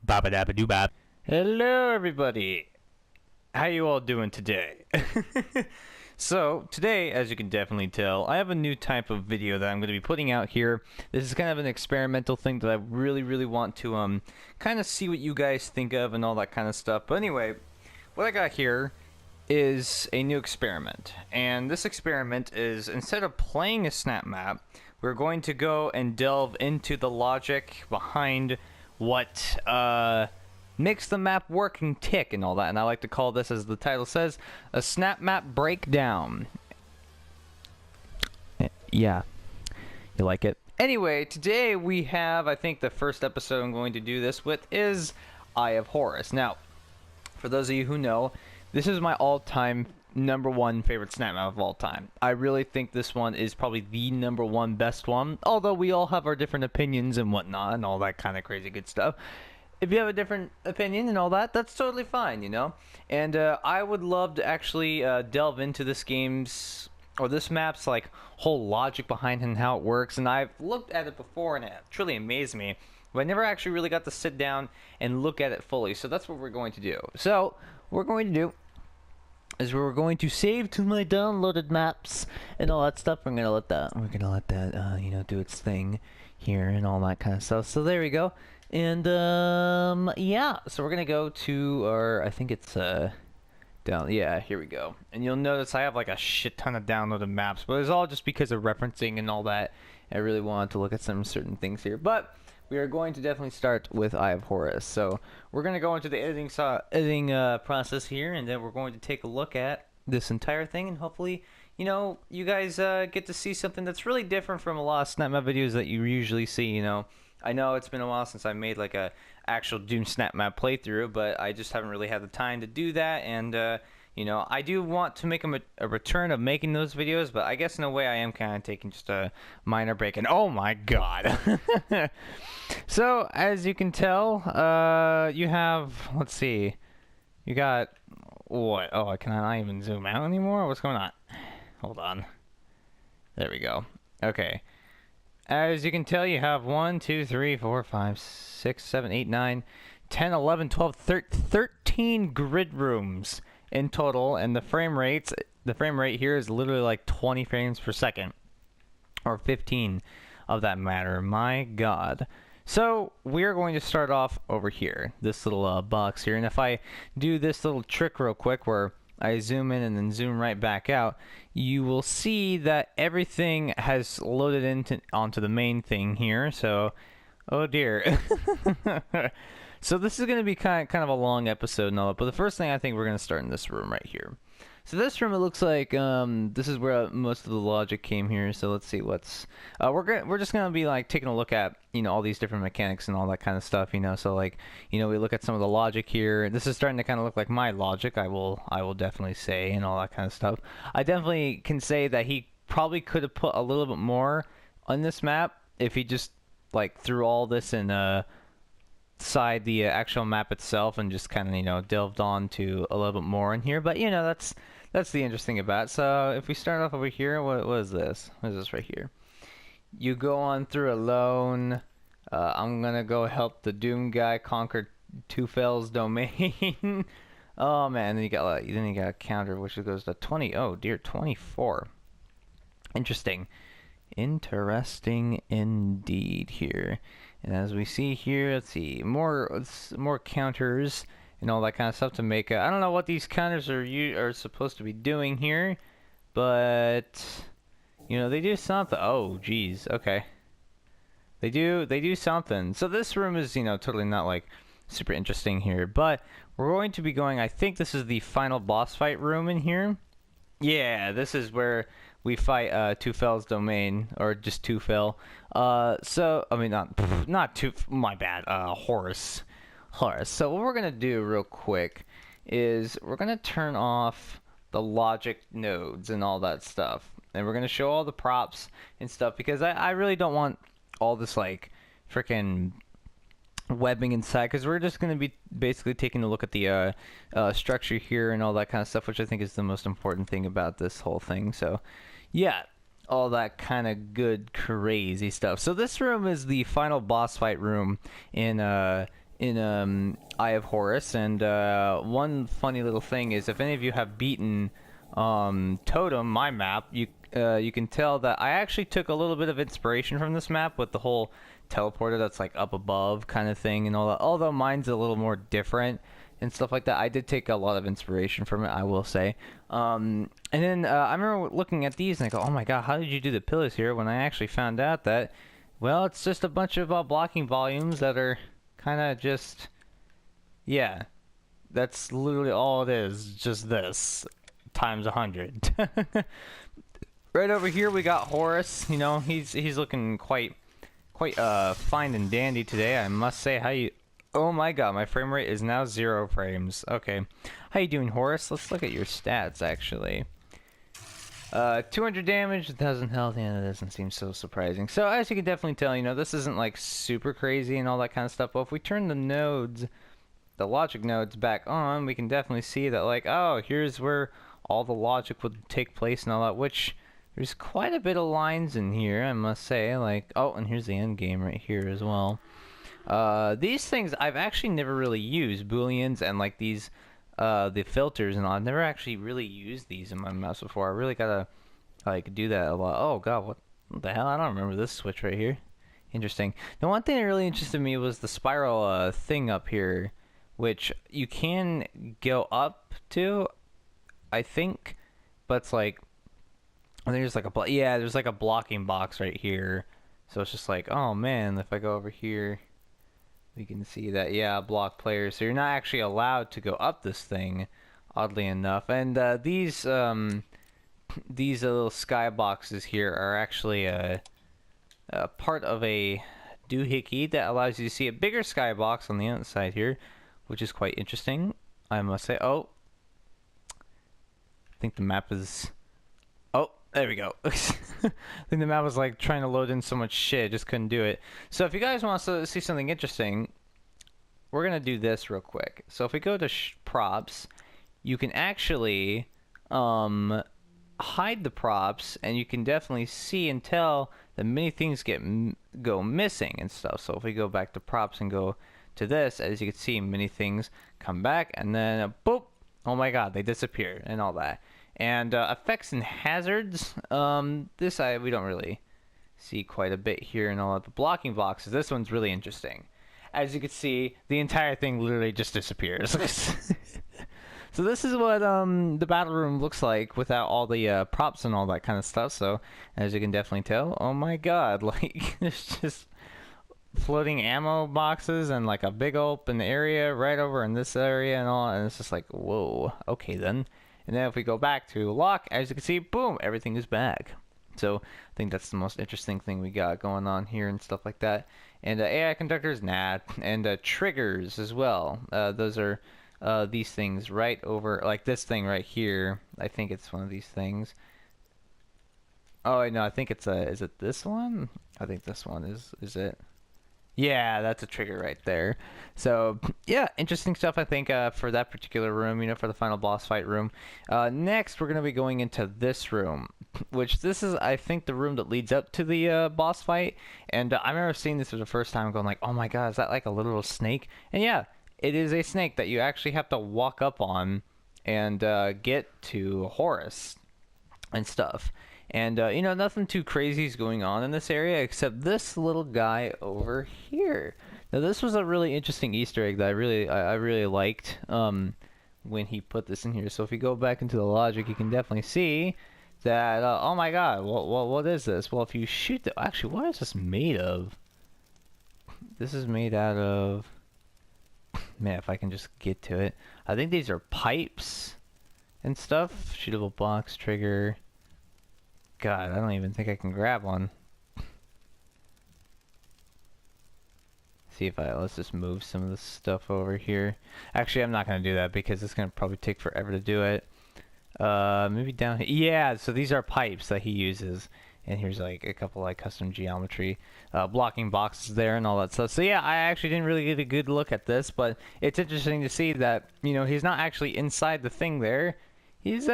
Babadabadoo-bab. Hello, everybody. How you all doing today? So, today, as you can definitely tell, I have a new type of video that I'm going to be putting out here. This is kind of an experimental thing that I really want to kind of see what you guys think of and all that kind of stuff. But anyway, what I got here is a new experiment. And this experiment is, instead of playing a snap map, we're going to go and delve into the logic behind what makes the map work and tick and all that. And I like to call this, as the title says, a snap map breakdown. Yeah, you like it? Anyway, today we have, I think the first episode I'm going to do this with is Eye of Horus. Now, for those of you who know, this is my all-time #1 favorite snap map of all time. I really think this one is probably the #1 best one, although we all have our different opinions and whatnot and all that kind of crazy good stuff. If you have a different opinion and all that, that's totally fine, you know? And I would love to actually delve into this game's, or this map's, like, whole logic behind it and how it works. And I've looked at it before and it truly amazed me, but I never actually really got to sit down and look at it fully. So that's what we're going to do. So, what we're going to do is we're going to save to my downloaded maps and all that stuff. We're gonna let that you know, do its thing here and all that kind of stuff. So there we go. And yeah, so we're gonna go to our, I think it's down, yeah, here we go. And you'll notice I have like a shit ton of downloaded maps, but it's all just because of referencing and all that. I really wanted to look at some certain things here, but we are going to definitely start with Eye of Horus. So we're going to go into the editing process here, and then we're going to take a look at this entire thing, and hopefully, you know, you guys get to see something that's really different from a lot of snap map videos that you usually see, you know. I know it's been a while since I made like a actual Doom snap map playthrough, but I just haven't really had the time to do that, and you know, I do want to make a return of making those videos, but I guess in a way I am kind of taking just a minor break. And oh my god. So, as you can tell, you have, let's see, you got, what? Oh, can I not even zoom out anymore? What's going on? Hold on. There we go. Okay. As you can tell, you have 1, 2, 3, 4, 5, 6, 7, 8, 9, 10, 11, 12, 13 grid rooms in total, and the frame rate here is literally like 20 frames per second, or 15 of that matter. My god. So we're going to start off over here, this little box here, and if I do this little trick real quick where I zoom in and then zoom right back out, you will see that everything has loaded onto the main thing here. So, oh dear. So this is going to be kind of a long episode and all that, but the first thing I think we're going to start in this room right here. So this room, it looks like this is where most of the logic came here. So let's see what's we're just gonna be like taking a look at, you know, all these different mechanics and all that kind of stuff, you know. So like, you know, we look at some of the logic here. This is starting to kind of look like my logic, I will definitely say, and all that kind of stuff. I definitely can say that he probably could have put a little bit more on this map if he just like threw all this in side the actual map itself and just kind of, you know, delved on to a little bit more in here. But you know, that's the interesting about it. So if we start off over here, what is this? What is this right here? You go on through alone. I'm gonna go help the Doom guy conquer Tufel's domain. Oh man, then you got a counter which goes to 20. Oh dear, 24. Interesting indeed here. And as we see here, let's see, more counters and all that kind of stuff to make. I don't know what these counters are supposed to be doing here, but you know, they do something. Oh, geez, okay. They do something. So this room is, you know, totally not like super interesting here, but we're going to be going. I think this is the final boss fight room in here. Yeah, this is where we fight Tufel's domain, or just Tufel. So I mean, not my bad. Horus. So what we're gonna do real quick is we're gonna turn off the logic nodes and all that stuff, and we're gonna show all the props and stuff, because I really don't want all this like freaking webbing inside, because we're just going to be basically taking a look at the structure here and all that kind of stuff, which I think is the most important thing about this whole thing. So yeah, all that kind of good crazy stuff. So this room is the final boss fight room in Eye of Horus. And one funny little thing is, if any of you have beaten Totem, my map, you can tell that I actually took a little bit of inspiration from this map with the whole teleporter that's like up above kind of thing and all that. Although mine's a little more different and stuff like that, I did take a lot of inspiration from it, I will say. And then I remember looking at these and I go, oh my god, how did you do the pillars here? When I actually found out that, well, it's just a bunch of blocking volumes that are kind of just, yeah, that's literally all it is, just this times 100. Right over here we got Horus. You know, he's looking quite fine and dandy today, I must say. How you? Oh my god, my frame rate is now 0 frames. Okay, how you doing, Horus? Let's look at your stats actually. 200 damage, 1,000 health. Yeah, that doesn't seem so surprising. So as you can definitely tell, you know, this isn't like super crazy and all that kind of stuff. But if we turn the nodes, the logic nodes back on, we can definitely see that, like, oh, here's where all the logic would take place and all that, which there's quite a bit of lines in here, I must say. Like, oh, and here's the end game right here as well. These things I've actually never really used, booleans and like these the filters and all. I've never actually really used these in my mouse before. I really gotta like do that a lot. Oh god, what the hell? I don't remember this switch right here. Interesting. The one thing that really interested me was the spiral thing up here, which you can go up to, I think, but it's like, I think there's like a yeah, there's like a blocking box right here. So it's just like, oh man, if I go over here, we can see that, yeah, block players. So you're not actually allowed to go up this thing, oddly enough. And these little sky boxes here are actually a part of a doohickey that allows you to see a bigger sky box on the outside here, which is quite interesting, I must say. Oh, I think the map is... Oh, there we go. I think the map was like trying to load in so much shit, just couldn't do it. So if you guys want to see something interesting, we're gonna do this real quick. So if we go to props, you can actually hide the props, and you can definitely see and tell that many things go missing and stuff. So if we go back to props and go to this, as you can see, many things come back, and then boop, oh my god, they disappear and all that. And effects and hazards, this we don't really see quite a bit here and all that. The blocking boxes, this one's really interesting. As you can see, the entire thing literally just disappears. So this is what the battle room looks like without all the props and all that kind of stuff. So as you can definitely tell, oh my god, like there's just floating ammo boxes and like a big open area right over in this area and all, and it's just like, whoa, okay then. And then if we go back to lock, as you can see, boom, everything is back. So I think that's the most interesting thing we got going on here and stuff like that. And AI conductors, nah, and triggers as well. Those are these things right over, like this thing right here. I think it's one of these things. Oh no, I think it's is it this one? I think this one is it. Yeah, that's a trigger right there. So yeah, interesting stuff, I think, for that particular room, you know, for the final boss fight room. Next, we're going to be going into this room, which this is, I think, the room that leads up to the boss fight. And I remember seeing this for the first time going like, oh my god, is that like a literal snake? And yeah, it is a snake that you actually have to walk up on and get to Horus and stuff. And, you know, nothing too crazy is going on in this area except this little guy over here. Now, this was a really interesting Easter egg that I really liked when he put this in here. So if you go back into the logic, you can definitely see that, oh my god, what is this? Well, if you shoot the... Actually, what is this made of? This is made out of... Man, if I can just get to it. I think these are pipes and stuff. Shootable box, trigger... God, I don't even think I can grab one. See if let's just move some of this stuff over here. Actually, I'm not going to do that because it's going to probably take forever to do it. Maybe down here. Yeah, so these are pipes that he uses. And here's like a couple like custom geometry blocking boxes there and all that stuff. So yeah, I actually didn't really get a good look at this, but it's interesting to see that, you know, he's not actually inside the thing there. He's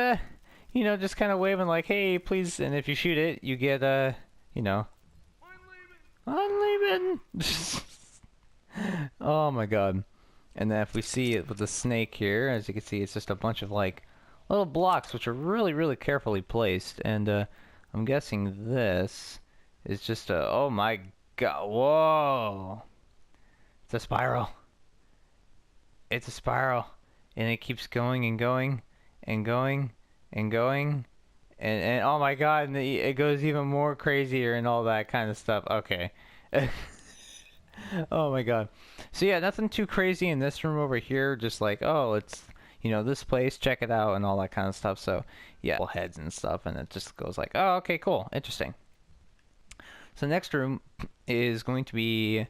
you know, just kind of waving like, hey, please, and if you shoot it, you get, you know, I'm leaving. Oh my god. And then if we see it with the snake here, as you can see, it's just a bunch of like little blocks which are really, really carefully placed. And I'm guessing this is just a, oh my god, whoa. It's a spiral. It's a spiral. And it keeps going and going and going and going. And oh my god, and it goes even more crazier and all that kind of stuff. Okay. Oh my god. So yeah, nothing too crazy in this room over here. Just like, oh, it's, you know, this place, check it out and all that kind of stuff. So yeah, heads and stuff, and it just goes like, oh, okay, cool, interesting. So next room is going to be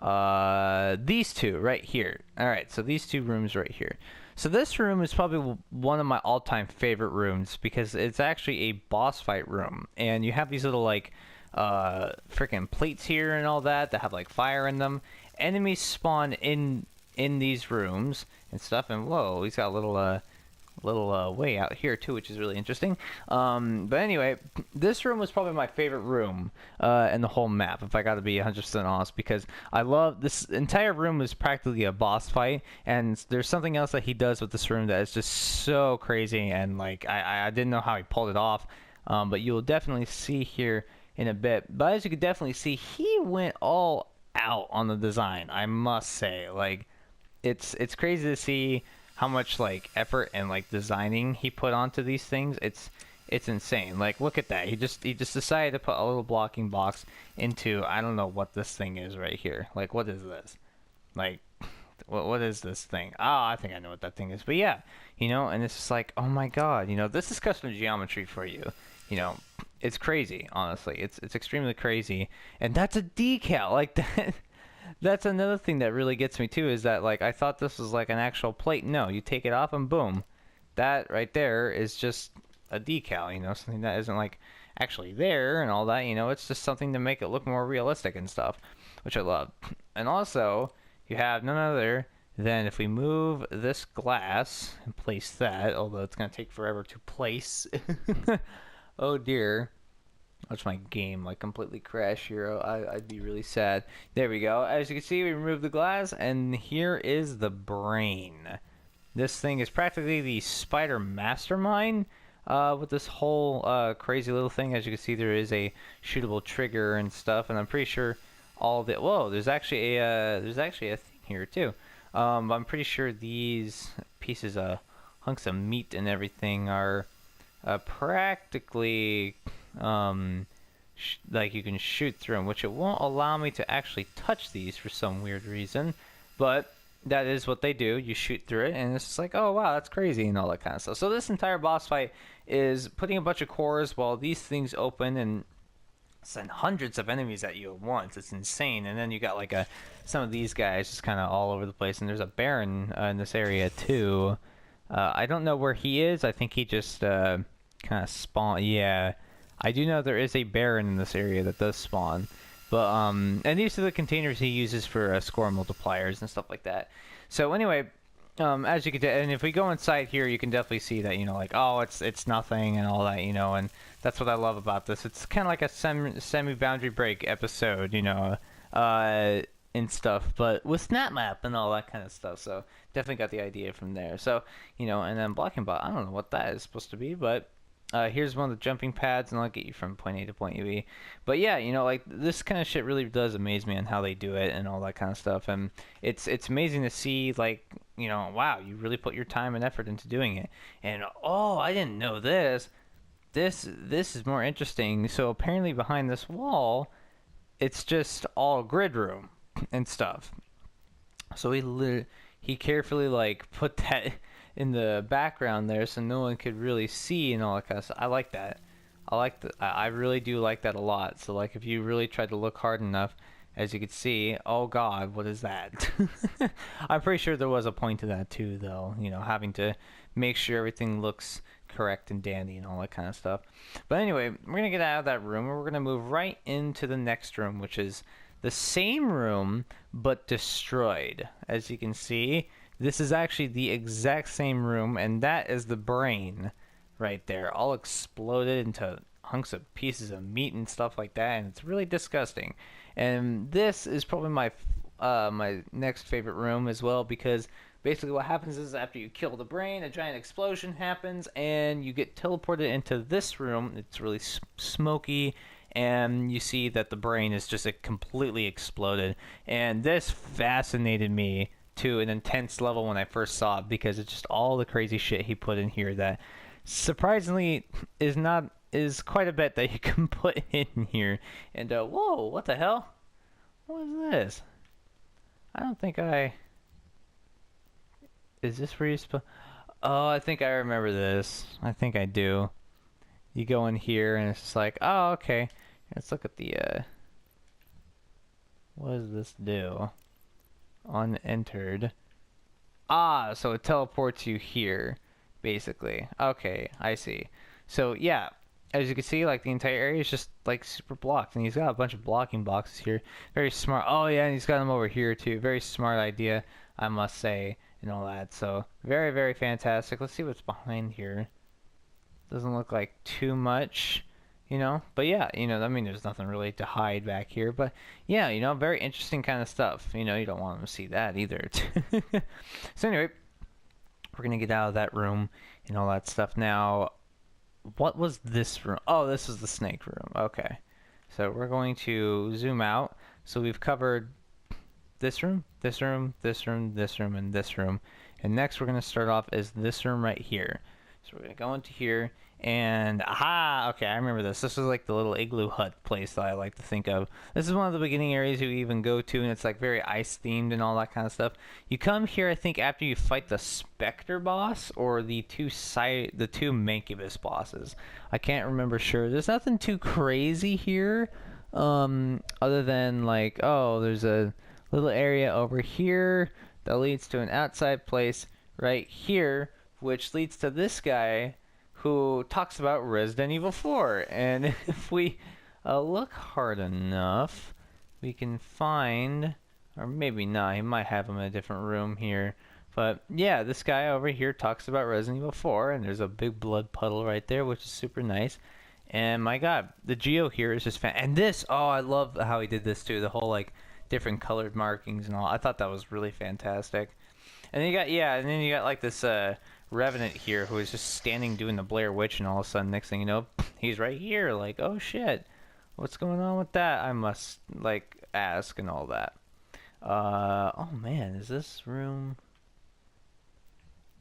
these two right here. All right, so these two rooms right here. So this room is probably one of my all-time favorite rooms because it's actually a boss fight room, and you have these little like freaking plates here and all that have like fire in them. Enemies spawn in these rooms and stuff, and whoa, he's got a little way out here too, which is really interesting. But anyway, this room was probably my favorite room in the whole map, if I gotta be 100% honest, because I love this entire room is practically a boss fight, and there's something else that he does with this room that is just so crazy, and like I didn't know how he pulled it off, but you'll definitely see here in a bit. But as you can definitely see, he went all out on the design, I must say. Like it's crazy to see how much like effort and like designing he put onto these things. It's insane. Like look at that. He just decided to put a little blocking box into, I don't know what this thing is right here. Like what is this? Like what is this thing? Oh, I think I know what that thing is. But yeah, you know, and it's just like, oh my god, you know, this is custom geometry for you. You know, it's crazy, honestly. It's extremely crazy. And that's a decal. Like that. That's another thing that really gets me too, is that like I thought this was like an actual plate. No, you take it off and boom, that right there is just a decal, you know, something that isn't like actually there and all that, you know. It's just something to make it look more realistic and stuff, which I love. And also you have none other than, if we move this glass and place that, although it's gonna take forever to place. Oh dear. Watch my game like completely crash here. I'd be really sad. There we go. As you can see, we removed the glass, and here is the brain. This thing is practically the spider mastermind with this whole crazy little thing. As you can see, there is a shootable trigger and stuff, and I'm pretty sure all the, whoa, there's actually a thing here too. I'm pretty sure these pieces of hunks of meat and everything are practically like you can shoot through them, which it won't allow me to actually touch these for some weird reason, but that is what they do. You shoot through it, and it's just like, oh wow, that's crazy and all that kind of stuff. So this entire boss fight is putting a bunch of cores while these things open and send hundreds of enemies at you at once. It's insane. And then you got like some of these guys just kind of all over the place, and there's a Baron in this area too. I don't know where he is. I think he just kind of spawned. Yeah, I do know there is a Baron in this area that does spawn. But and these are the containers he uses for score multipliers and stuff like that. So anyway, as you can, and if we go inside here, you can definitely see that, you know, like, oh, it's nothing and all that, you know, and that's what I love about this. It's kind of like a semi boundary break episode, you know, and stuff, but with Snapmap and all that kind of stuff. So definitely got the idea from there. So, you know, and then blocking bot, I don't know what that is supposed to be, but here's one of the jumping pads, and I'll get you from point A to point B. But yeah, you know, like, this kind of shit really does amaze me on how they do it and all that kind of stuff. And it's amazing to see, like, you know, wow, you really put your time and effort into doing it. And oh, I didn't know this. This is more interesting. So apparently behind this wall, it's just all grid room and stuff. So he carefully like put that in the background there so no one could really see and all that kind of stuff. I like that. I really do like that a lot. So like if you really tried to look hard enough, as you can see, oh god, what is that? I'm pretty sure there was a point to that too, though, you know, having to make sure everything looks correct and dandy and all that kind of stuff. But anyway, we're gonna get out of that room and we're gonna move right into the next room, which is the same room but destroyed. As you can see, this is actually the exact same room, and that is the brain right there, all exploded into hunks of pieces of meat and stuff like that, and it's really disgusting. And this is probably my my next favorite room as well, because basically what happens is after you kill the brain, a giant explosion happens, and you get teleported into this room. It's really smoky, and you see that the brain is just completely exploded. And this fascinated me to an intense level when I first saw it, because it's just all the crazy shit he put in here that surprisingly is quite a bit that you can put in here. And whoa, what the hell? What is this? I don't think I... Is this where you Oh, I think I remember this. I think I do. You go in here and it's just like, oh, okay. Let's look at the, what does this do? Unentered. Ah, so it teleports you here, basically. Okay, I see. So, yeah, as you can see, like, the entire area is just, like, super blocked. And he's got a bunch of blocking boxes here. Very smart. Oh, yeah, and he's got them over here, too. Very smart idea, I must say, and all that. So, very, very fantastic. Let's see what's behind here. Doesn't look like too much, you know? But, yeah, you know, I mean, there's nothing really to hide back here. But, yeah, you know, very interesting kind of stuff. You know, you don't want them to see that either. So, anyway, we're going to get out of that room and all that stuff now. What was this room? Oh, this is the snake room. Okay. So we're going to zoom out. So we've covered this room, this room, this room, this room, and this room. And next we're going to start off as this room right here. So we're going to go into here, and aha! Okay, I remember this. This is like the little igloo hut place that I like to think of. This is one of the beginning areas you even go to, and it's like very ice themed and all that kind of stuff. You come here, I think, after you fight the Spectre boss or the two Mancubus bosses. I can't remember sure. There's nothing too crazy here, other than like, oh, there's a little area over here that leads to an outside place right here, which leads to this guy who talks about Resident Evil 4. And if we look hard enough, we can find, or maybe not, he might have him in a different room here. But yeah, this guy over here talks about Resident Evil 4, and there's a big blood puddle right there, which is super nice. And my god, the geo here is just and this, oh, I love how he did this too, the whole like different colored markings and all. I thought that was really fantastic. And then you got, yeah, and then you got like this Revenant here who is just standing doing the Blair Witch, and all of a sudden, next thing you know, he's right here, like, oh shit, what's going on with that? I must, like, ask and all that. Oh man, is this room...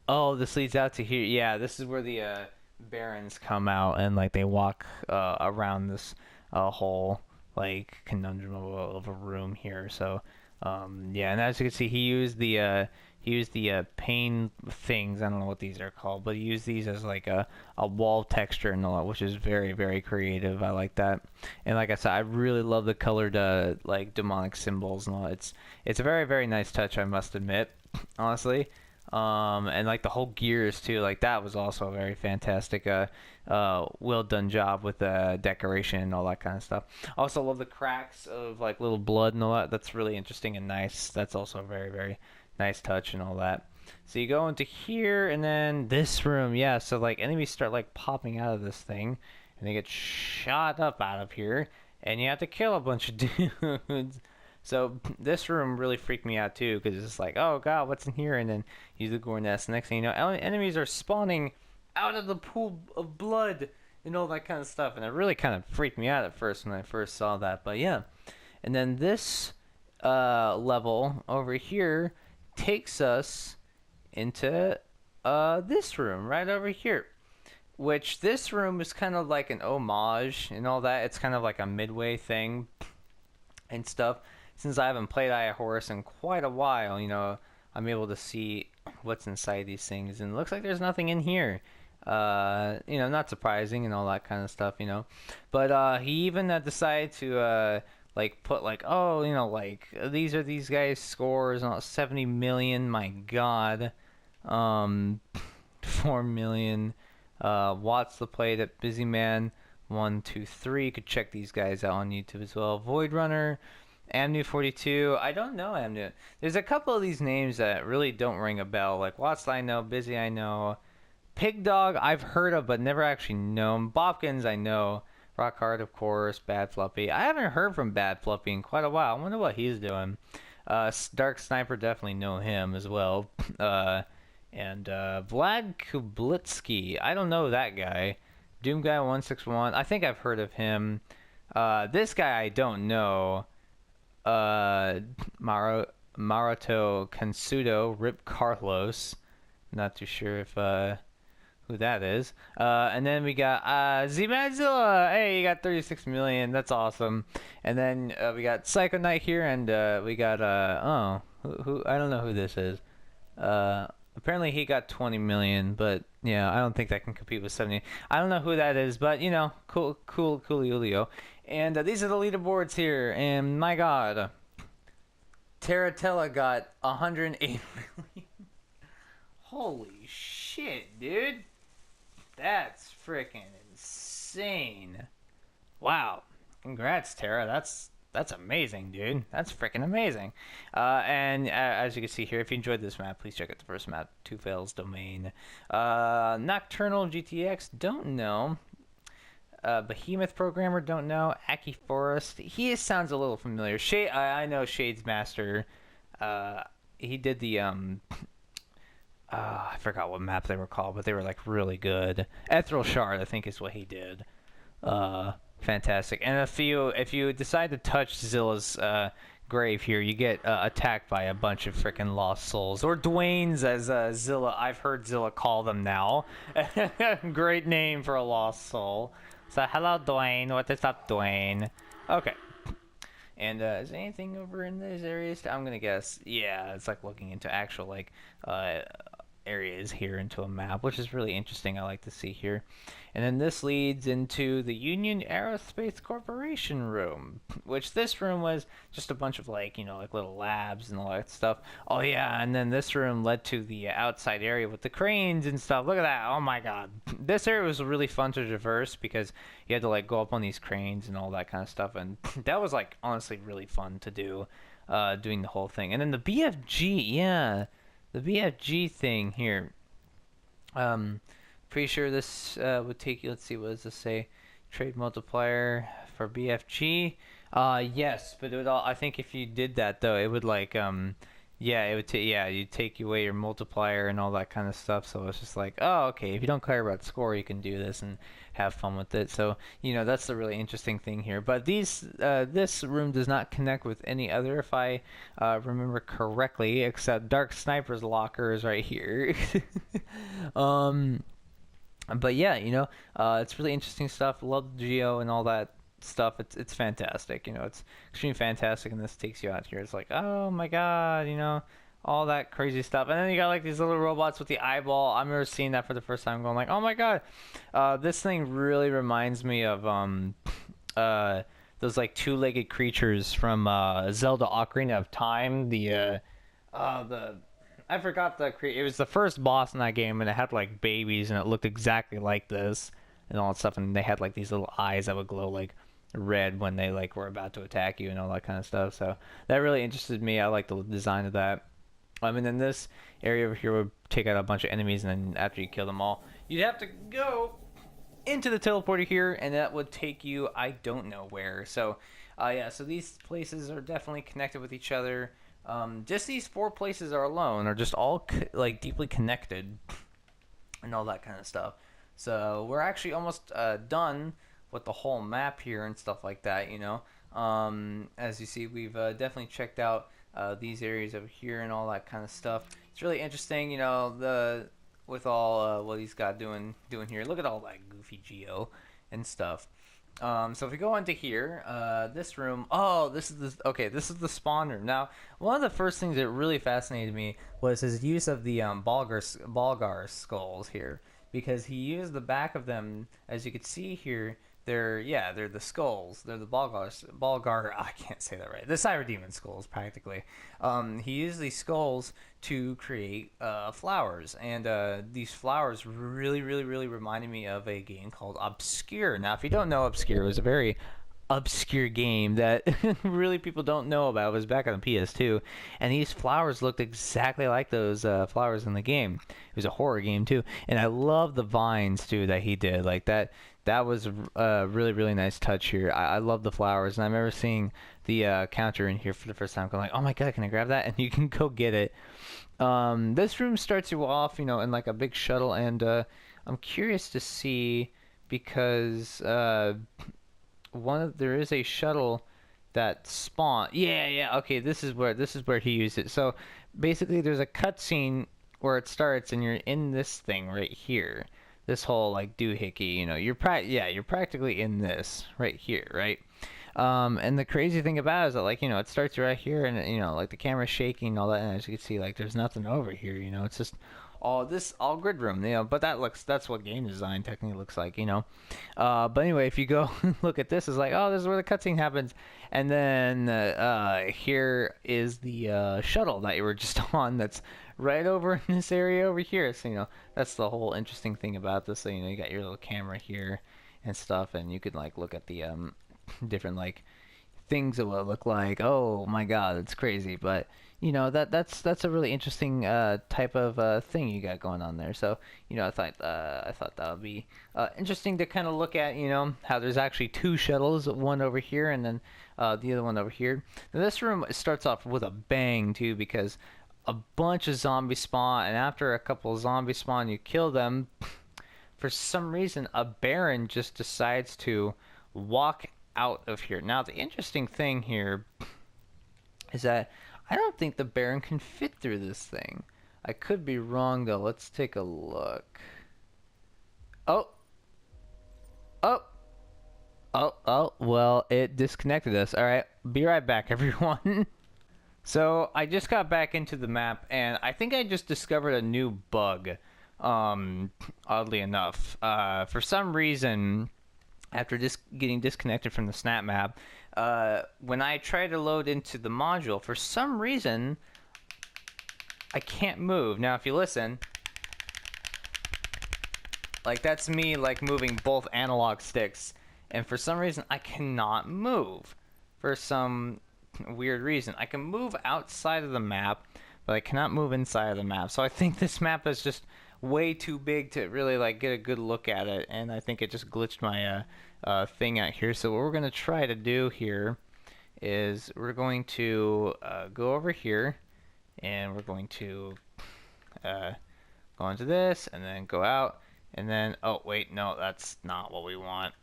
Oh, this leads out to here. Yeah, this is where the Barons come out, and, like, they walk around this whole, like, conundrum of a room here, so... yeah, and as you can see, he used the pain things. I don't know what these are called, but he used these as like a wall texture and all that, which is very, very creative. I like that. And like I said, I really love the colored like demonic symbols and all. It's a very, very nice touch, I must admit, honestly. And like the whole gears too, like that was also a very fantastic well done job with the decoration and all that kind of stuff. I also love the cracks of like little blood and all that. That's really interesting and nice. That's also a very, very nice touch and all that. So you go into here, and then this room, yeah, so like enemies start like popping out of this thing, and they get shot up out of here, and you have to kill a bunch of dudes. So this room really freaked me out too, because it's just like, oh god, what's in here? And then use the gore nest. Next thing you know, enemies are spawning out of the pool of blood and all that kind of stuff, and it really kind of freaked me out at first when I first saw that. But yeah, and then this level over here takes us into this room right over here, which this room is kind of like an homage and all that. It's kind of like a midway thing and stuff. Since I haven't played Eye of Horus in quite a while, you know, I'm able to see what's inside these things, and it looks like there's nothing in here. You know, not surprising and all that kind of stuff, you know. But he even decided to like put like, oh, you know, like these are these guys' scores, 70 million, my god. 4 million. Watts the play that Busyman 123. You could check these guys out on YouTube as well. Void Runner, Amnu42. I don't know Amnu. There's a couple of these names that really don't ring a bell. Like Watts I know, Busy I know. Pig Dog I've heard of but never actually known. Bobkins I know. Rock Hard, of course. Bad Fluffy. I haven't heard from Bad Fluffy in quite a while. I wonder what he's doing. Dark Sniper, definitely know him as well. And Vlad Kublitsky, I don't know that guy. Doom Guy 161, I think I've heard of him. This guy I don't know. Maruto Kansudo, Rip Carlos. Not too sure if who that is. And then we got Z-Madzilla. Hey, you got 36 million. That's awesome. And then we got Psycho Knight here, and we got who I don't know who this is. Apparently he got 20 million, but yeah, I don't think that can compete with 70. I don't know who that is, but you know, coolio. And these are the leaderboards here, and my God, Taratella got 108 million. Holy shit, dude. That's freaking insane. Wow. Congrats, Tara. That's amazing, dude. That's freaking amazing. And as you can see here, if you enjoyed this map, please check out the first map, Two Fails Domain. Nocturnal GTX, don't know. Behemoth Programmer, don't know. Aki Forest, he sounds a little familiar. Shade, I know Shades Master. He did the I forgot what map they were called, but they were like really good. Ethereal Shard, I think, is what he did. Fantastic. And if you decide to touch Zilla's grave here, you get attacked by a bunch of freaking lost souls, or Dwayne's, as Zilla. I've heard Zilla call them now. Great name for a lost soul. So hello, Dwayne. What is up, Dwayne? Okay. And is there anything over in these areas? I'm gonna guess. Yeah, it's like looking into actual like areas here into a map, which is really interesting. I like to see here. And then this leads into the Union Aerospace Corporation room, which this room was just a bunch of like, you know, like little labs and all that stuff. Oh yeah, and then this room led to the outside area with the cranes and stuff. Look at that. Oh my God. This area was really fun to traverse because you had to like go up on these cranes and all that kind of stuff, and that was like honestly really fun to do, doing the whole thing. And then the BFG, yeah, the BFG thing here. Pretty sure this would take you. Let's see, what does this say? Trade multiplier for BFG. Yes, but it would all. I think if you did that though, it would like yeah, it would take, yeah, you'd take away your multiplier and all that kind of stuff. So it's just like, oh, okay, if you don't care about score, you can do this and have fun with it. So, you know, that's the really interesting thing here. But this room does not connect with any other, if I remember correctly, except Dark Sniper's locker is right here. But yeah, you know, it's really interesting stuff. Love the Geo and all that stuff. It's fantastic. You know, it's extremely fantastic, and this takes you out here. It's like, oh my God, you know, all that crazy stuff. And then you got like these little robots with the eyeball. I remember seeing that for the first time, going like, oh my God, this thing really reminds me of those like two-legged creatures from Zelda Ocarina of Time. I forgot it was the first boss in that game, and it had like babies, and it looked exactly like this and all that stuff. And they had like these little eyes that would glow like red when they like were about to attack you and all that kind of stuff. So that really interested me. I like the design of that. And then this area over here would take out a bunch of enemies, and then after you kill them all, you'd have to go into the teleporter here, and that would take you I don't know where. So yeah, so these places are definitely connected with each other. Just these 4 places are alone are just all like deeply connected and all that kind of stuff. So we're actually almost done with the whole map here and stuff like that, you know. As you see, we've definitely checked out these areas over here and all that kind of stuff. It's really interesting, you know, with all what he's got doing here. Look at all that goofy geo and stuff. So if we go into here, this room, oh, this is the spawn room. Now, one of the first things that really fascinated me was his use of the Balgar skulls here, because he used the back of them, as you can see here. They're the skulls. They're the Balgar. I can't say that right. The Cyber Demon skulls, practically. He used these skulls to create flowers, and these flowers really reminded me of a game called Obscure. Now, if you don't know Obscure, it was a very obscure game that really people don't know about. It was back on the PS2, and these flowers looked exactly like those flowers in the game. It was a horror game too, and I love the vines too that he did. Like that was a really nice touch here. I love the flowers, and I remember seeing the counter in here for the first time, going like, oh my god, can I grab that? And you can go get it. This room starts you off, in like a big shuttle, and I'm curious to see because there is a shuttle that spawn. Yeah. Okay, this is where he used it. So basically, there's a cutscene where it starts, and you're in this thing right here. This whole like doohickey, you're practically in this right here, right? And the crazy thing about it is that like it starts right here, and like the camera's shaking and all that, and as you can see, like there's nothing over here. It's just all grid room, but that's what game design technically looks like, but anyway, if you go look at this, it's like, oh, this is where the cutscene happens, and then here is the shuttle that you were just on, that's right over in this area over here. So that's the whole interesting thing about this. So you got your little camera here and stuff, and you could like look at the different like things it will look like. Oh my god, it's crazy. But that's a really interesting type of thing you got going on there. So I thought that would be interesting to kind of look at, how there's actually two shuttles, one over here and then the other one over here. Now this room starts off with a bang too, because a bunch of zombies spawn, and after a couple of zombies spawn, you kill them. For some reason, a Baron just decides to walk out of here. Now, the interesting thing here is that I don't think the Baron can fit through this thing. I could be wrong, though. Let's take a look. Oh. Well, it disconnected us. All right. Be right back, everyone. So I just got back into the map, and I think I just discovered a new bug, oddly enough. For some reason, after getting disconnected from the Snapmap, when I try to load into the module, for some reason, I can't move. Now, if you listen, like that's me like moving both analog sticks, and for some reason, I cannot move. For some weird reason, I can move outside of the map, but I cannot move inside of the map. So I think this map is just way too big to really like get a good look at it, and I think it just glitched my thing out here. So what we're gonna try to do here is we're going to go over here, and we're going to go into this, and then go out, and then oh wait, no, that's not what we want.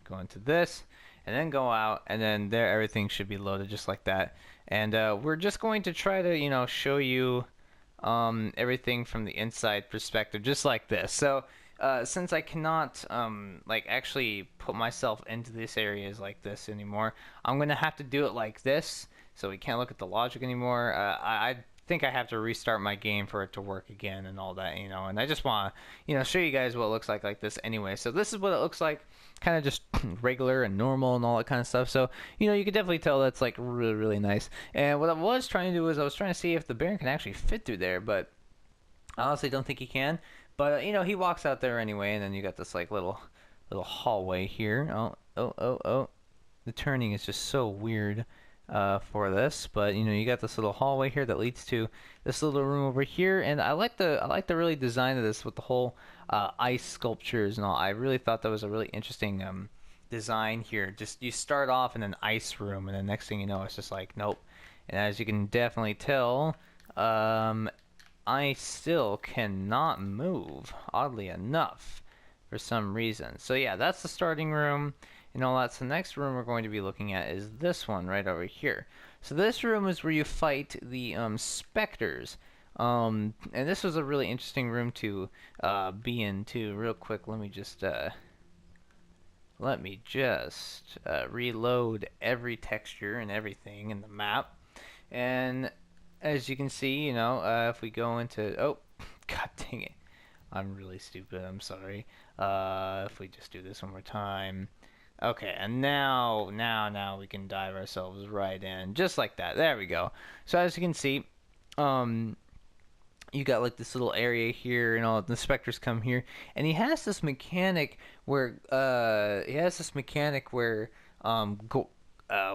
Go into this, and then go out, and then there everything should be loaded just like that. And we're just going to try to show you everything from the inside perspective, just like this. So since I cannot like actually put myself into these areas like this anymore, I'm gonna have to do it like this, so we can't look at the logic anymore. I think I have to restart my game for it to work again and all that, and I just want to show you guys what it looks like this anyway. So this is what it looks like, kind of just regular and normal and all that kind of stuff. So you can definitely tell that's like really nice. And what I was trying to do is I was trying to see if the Baron can actually fit through there, but I honestly don't think he can. But he walks out there anyway, and then you got this like little hallway here. Oh, the turning is just so weird for this, but you got this little hallway here that leads to this little room over here, and I like the really design of this with the whole ice sculptures and all. I really thought that was a really interesting design here. Just you start off in an ice room, and the next thing you know, it's just like nope. And as you can definitely tell, I still cannot move, oddly enough, for some reason. So yeah, that's the starting room and all that. So the next room we're going to be looking at is this one right over here. So this room is where you fight the specters. And this was a really interesting room to be in too. Real quick, let me just reload every texture and everything in the map. And as you can see, if we go into god dang it, I'm really stupid, I'm sorry. If we just do this one more time. Okay, and now we can dive ourselves right in, just like that. There we go. So as you can see, you got like this little area here, and all the specters come here, and he has this mechanic where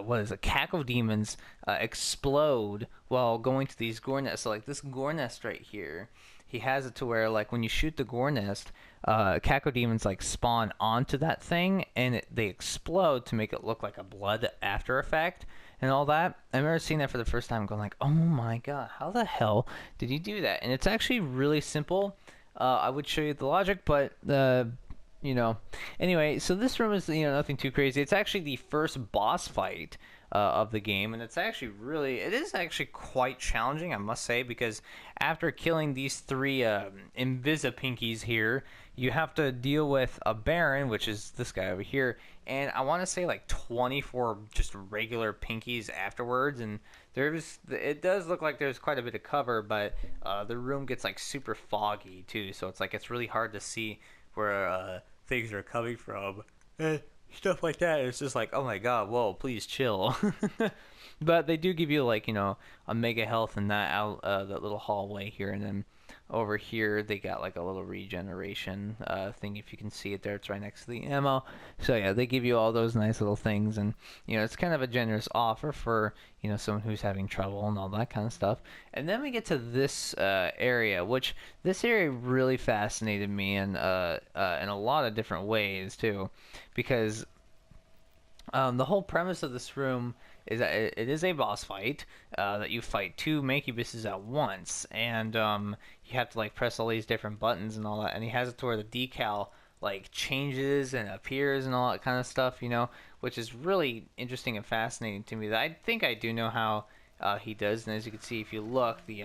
what is it? Cackle demons explode while going to these gore nests. So like this gore nest right here, he has it to where like when you shoot the gore nest, cackle demons like spawn onto that thing, and they explode to make it look like a blood after effect. and all that. I remember seeing that for the first time, going like, "Oh my god, how the hell did he do that?" And it's actually really simple. I would show you the logic, but you know, anyway. So this room is nothing too crazy. It's actually the first boss fight of the game, and it is actually quite challenging, I must say, because after killing these three Invisa-Pinkies here, you have to deal with a Baron, which is this guy over here, and I want to say like 24 just regular Pinkies afterwards, and it does look like there's quite a bit of cover, but the room gets like super foggy too, so it's really hard to see where things are coming from. Stuff like that. It's just like, oh my god, whoa, please chill. But they do give you like a mega health in that little hallway here, and then over here they got like a little regeneration thing. If you can see it there, it's right next to the ammo. So yeah, they give you all those nice little things, and it's kind of a generous offer for someone who's having trouble and all that kind of stuff. And then we get to this area, which this area really fascinated me in a lot of different ways too, because the whole premise of this room is that it is a boss fight that you fight two Mancubuses at once, and you have to like press all these different buttons and all that, and he has it to where the decal like changes and appears and all that kind of stuff, which is really interesting and fascinating to me. That I think I do know how he does, and as you can see if you look, the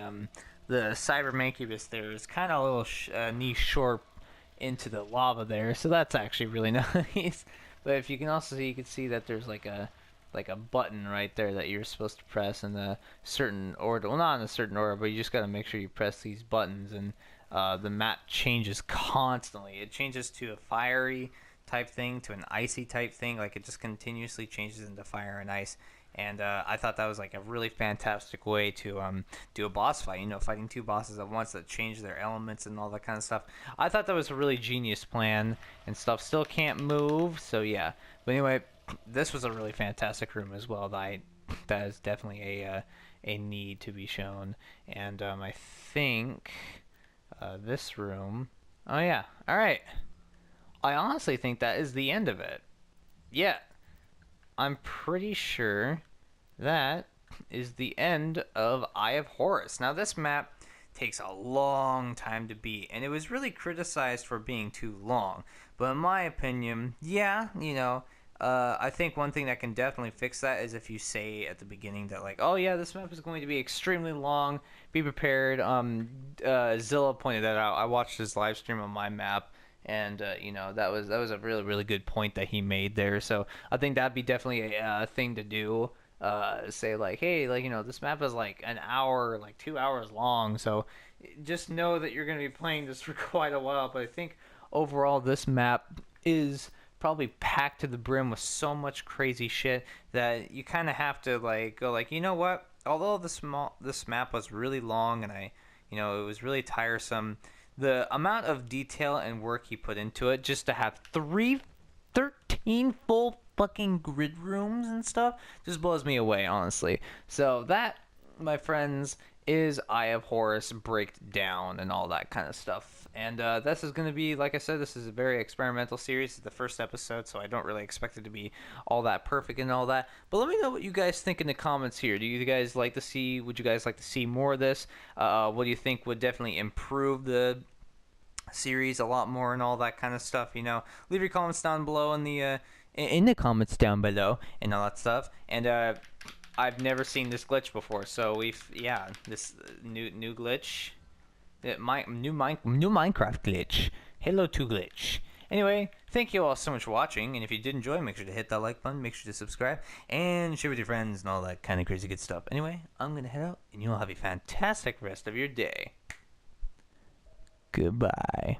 Cyber Mancubus there is kind of a little knee short into the lava there, so that's actually really nice. But if you can also see, you can see that there's like a button right there that you're supposed to press in a certain order. Well, not in a certain order, but you just got to make sure you press these buttons, and the map changes constantly. It changes to a fiery type thing, to an icy type thing. Like it just continuously changes into fire and ice. And I thought that was like a really fantastic way to do a boss fight. Fighting two bosses at once that change their elements and all that kind of stuff. I thought that was a really genius plan, and stuff still can't move. So yeah. But anyway, this was a really fantastic room as well. That is definitely a need to be shown. And I think this room. Oh yeah. All right. I honestly think that is the end of it. Yeah. I'm pretty sure that is the end of Eye of Horus. Now this map takes a long time to beat, and it was really criticized for being too long. But in my opinion, yeah, I think one thing that can definitely fix that is if you say at the beginning that like, oh yeah, this map is going to be extremely long, be prepared. Zilla pointed that out. I watched his live stream on my map, and that was a really really good point that he made there. So I think that'd be definitely a thing to do. Say like, hey, like this map is like an hour, like 2 hours long, so just know that you're going to be playing this for quite a while. But I think overall this map is probably packed to the brim with so much crazy shit that you kind of have to like go like, what, although this map was really long and it was really tiresome, the amount of detail and work he put into it just to have 13 full fucking grid rooms and stuff just blows me away, honestly. So that, my friends, is Eye of Horus breakdown and all that kind of stuff. And this is going to be, like I said, this is a very experimental series. It's the first episode, so I don't really expect it to be all that perfect and all that. But let me know what you guys think in the comments here. Would you guys like to see more of this? What do you think would definitely improve the series a lot more and all that kind of stuff? Leave your comments down below in the comments down below and all that stuff. And I've never seen this glitch before, so this new glitch, new Minecraft glitch. Hello to glitch. Anyway, thank you all so much for watching, and if you did enjoy, make sure to hit that like button, make sure to subscribe, and share with your friends and all that kind of crazy good stuff. Anyway, I'm gonna head out, and you'll have a fantastic rest of your day. Goodbye.